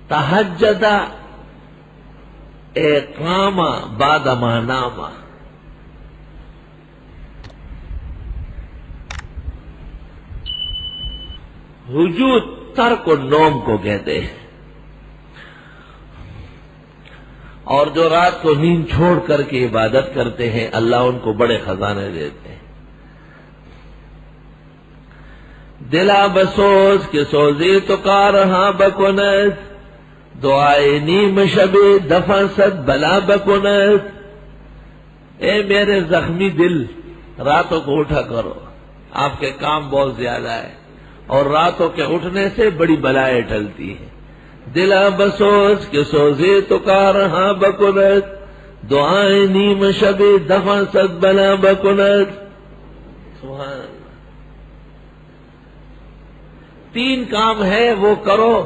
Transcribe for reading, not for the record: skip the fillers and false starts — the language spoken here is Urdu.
تہجد اے قام بعد ما نام، وجود ترک النوم کو کہتے ہیں، اور جو رات کو نیند چھوڑ کر کے عبادت کرتے ہیں اللہ ان کو بڑے خزانے دیتے ہیں۔ دلا بسوز کے سوزی تو کارہاں بکنت، دعائے نیم شب دفع صد بلا بکنت، اے میرے زخمی دل راتوں کو اٹھا کرو، آپ کے کام بہت زیادہ ہے اور راتوں کے اٹھنے سے بڑی بلائیں ٹلتی ہیں۔ دلا بسوز کے سوزے تو کارہاں بکنت، دعائے نیم شب دفع صد بلا بکنت۔ سبحان اللہ، تین کام ہے وہ کرو